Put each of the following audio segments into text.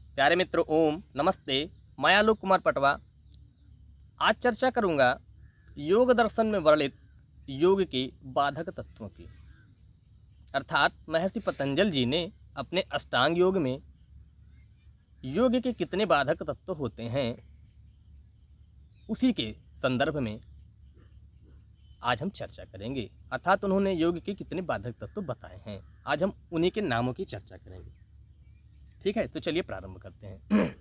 प्यारे मित्र ओम नमस्ते। मैं आलोक कुमार पटवा आज चर्चा करूंगा योग दर्शन में वर्णित योग के बाधक तत्वों की। अर्थात महर्षि पतंजलि जी ने अपने अष्टांग योग में योग के कितने बाधक तत्व होते हैं उसी के संदर्भ में आज हम चर्चा करेंगे। अर्थात उन्होंने योग के कितने बाधक तत्व बताए हैं, आज हम उन्हीं के नामों की चर्चा करेंगे। ठीक है, तो चलिए प्रारंभ करते हैं।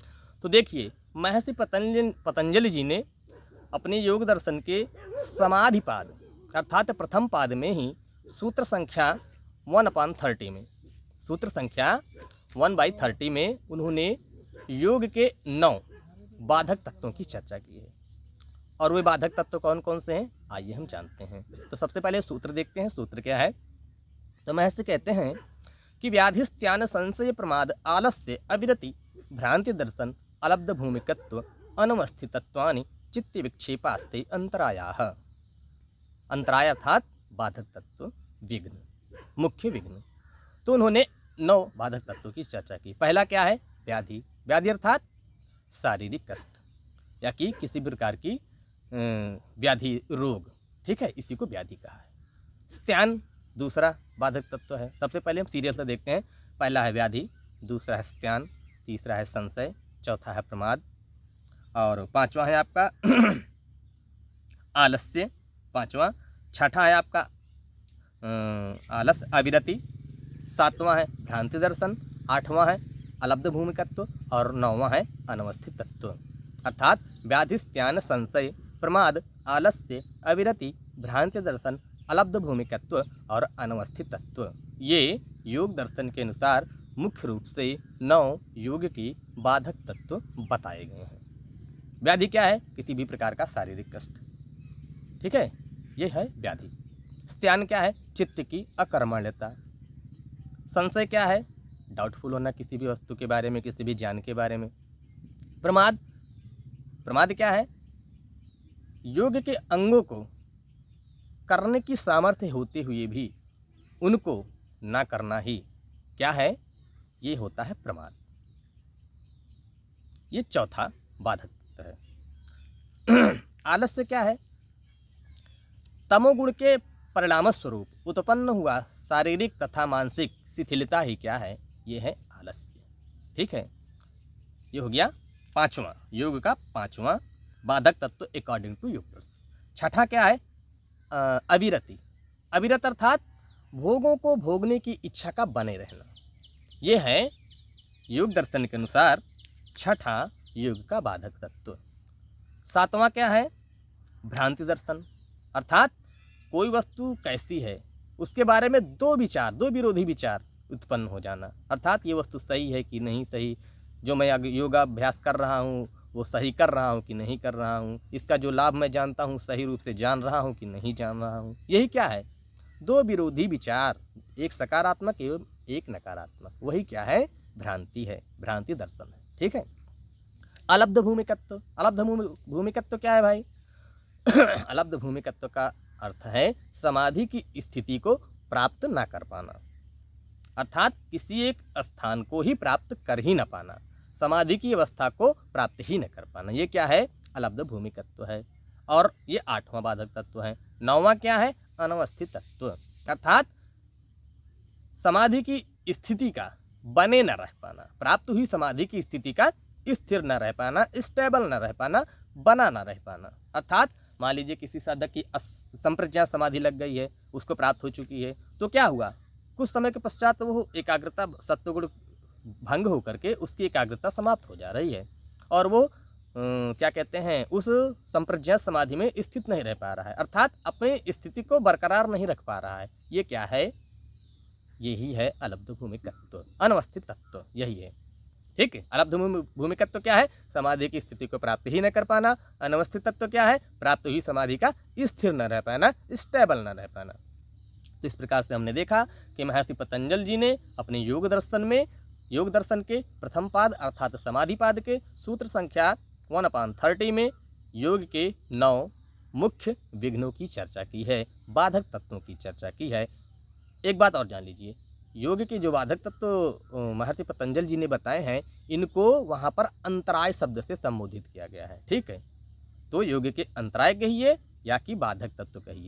तो देखिए, महर्षि पतंजलि जी ने अपने योग दर्शन के समाधि पाद अर्थात प्रथम पाद में ही सूत्र संख्या 1/30 में सूत्र संख्या 1/30 में उन्होंने योग के 9 बाधक तत्वों की चर्चा की है। और वे बाधक तत्व कौन कौन से हैं, आइए हम जानते हैं। तो सबसे पहले सूत्र देखते हैं। सूत्र क्या है? तो महर्षि कहते हैं कि व्याधिस्त्यान संशय प्रमाद आलस्य अविरति भ्रांति दर्शन अलब्ध भूमिकत्व अनवस्थितत्वानि चित्त विक्षेपास्ते अंतरायाः। अंतराय अर्थात बाधक तत्व, विघ्न, मुख्य विघ्न। तो उन्होंने 9 बाधक तत्वों की चर्चा की। पहला क्या है? व्याधि। व्याधि अर्थात शारीरिक कष्ट या कि किसी प्रकार की व्याधि, रोग। ठीक है, इसी को व्याधि कहा है। स्त्यान दूसरा बाधक तत्व है। सबसे पहले हम सीरियल से देखते हैं। पहला है व्याधि, दूसरा है स्त्यान, तीसरा है संशय, चौथा है प्रमाद और पांचवा है आपका आलस्य, पांचवा। छठा है आपका आलस्य अविरति, सातवां है भ्रांति दर्शन, आठवां है अलब्ध भूमिकत्व और नौवां है अनवस्थित तत्व। अर्थात व्याधि, स्त्यान, संशय, प्रमाद, आलस्य, अविरति, भ्रांति दर्शन, अलब्ध भूमिकत्व और अनवस्थित तत्व, ये योग दर्शन के अनुसार मुख्य रूप से 9 योग की बाधक तत्व बताए गए हैं। व्याधि क्या है? किसी भी प्रकार का शारीरिक कष्ट। ठीक है, ये है व्याधि। स्त्यान क्या है? चित्त की अकर्मण्यता। संशय क्या है? डाउटफुल होना किसी भी वस्तु के बारे में, किसी भी ज्ञान के बारे में। प्रमाद, प्रमाद क्या है? योग के अंगों को करने की सामर्थ्य होते हुए भी उनको ना करना ही क्या है? ये होता है प्रमाद। ये चौथा बाधक तत्व है। आलस्य क्या है? तमोगुण के परिणाम स्वरूप उत्पन्न हुआ शारीरिक तथा मानसिक शिथिलता ही क्या है? ये है आलस्य। ठीक है, ये हो गया पांचवा, योग का पांचवा बाधक तत्व अकॉर्डिंग टू योग दर्शन। छठा क्या है? अविरति। अविरत अर्थात भोगों को भोगने की इच्छा का बने रहना। ये है योग दर्शन के अनुसार छठा योग का बाधक तत्व। सातवां क्या है? भ्रांति दर्शन। अर्थात कोई वस्तु कैसी है उसके बारे में दो विरोधी विचार उत्पन्न हो जाना। अर्थात ये वस्तु सही है कि नहीं सही, जो मैं योगाभ्यास कर रहा हूँ वो सही कर रहा हूँ कि नहीं कर रहा हूँ, इसका जो लाभ मैं जानता हूँ सही रूप से जान रहा हूँ कि नहीं जान रहा हूँ। यही क्या है? दो विरोधी विचार, एक सकारात्मक एवं एक नकारात्मक। वही क्या है? भ्रांति है, भ्रांति दर्शन है। ठीक है। अलब्ध भूमिकत्व। अलब्ध भूमिकत्व क्या है भाई? अलब्ध भूमिकत्व का अर्थ है समाधि की स्थिति को प्राप्त ना कर पाना। अर्थात किसी एक स्थान को ही प्राप्त कर ही न पाना, समाधि की अवस्था को प्राप्त ही न कर पाना, ये क्या है? अलब्ध भूमिकत्व है। और ये 8वां बाधक तत्व है। 9वां क्या है? अनवस्थित तत्व। अर्थात समाधि की स्थिति का बने न रह पाना, प्राप्त हुई समाधि की स्थिति का स्थिर न रह पाना, स्टेबल न रह पाना, बना न रह पाना। अर्थात मान लीजिए किसी साधक की संप्रज्ञा समाधि लग गई है, उसको प्राप्त हो चुकी है, तो क्या हुआ? कुछ समय के पश्चात वो एकाग्रता सत्वगुण भंग होकर के उसकी एकाग्रता समाप्त हो जा रही है और वो क्या कहते हैं, उस संप्रज्ञा समाधि में स्थित नहीं रह पा रहा है। अर्थात अपनी स्थिति को बरकरार नहीं रख पा रहा है। ये क्या है? यही है अलब्ध भूमिकत्व, अनवस्थित तत्व, यही है। ठीक है। अलब्ध भूमिकत्व क्या है? समाधि की स्थिति को प्राप्त ही न कर पाना। अनवस्थित तत्व क्या है? प्राप्त हुई समाधि का स्थिर न रह पाना, स्टेबल न रह पाना। तो इस प्रकार से हमने देखा कि महर्षि पतंजलि जी ने अपने योग दर्शन के प्रथम पाद अर्थात समाधि पाद के सूत्र संख्या 1/30 में योग के 9 मुख्य विघ्नों की चर्चा की है, बाधक तत्वों की चर्चा की है। एक बात और जान लीजिए, योग के जो बाधक तत्व महर्षि पतंजलि जी ने बताए हैं, इनको वहाँ पर अंतराय शब्द से संबोधित किया गया है। ठीक है, तो योग के अंतराय कहिए या कि बाधक तत्व कहिए।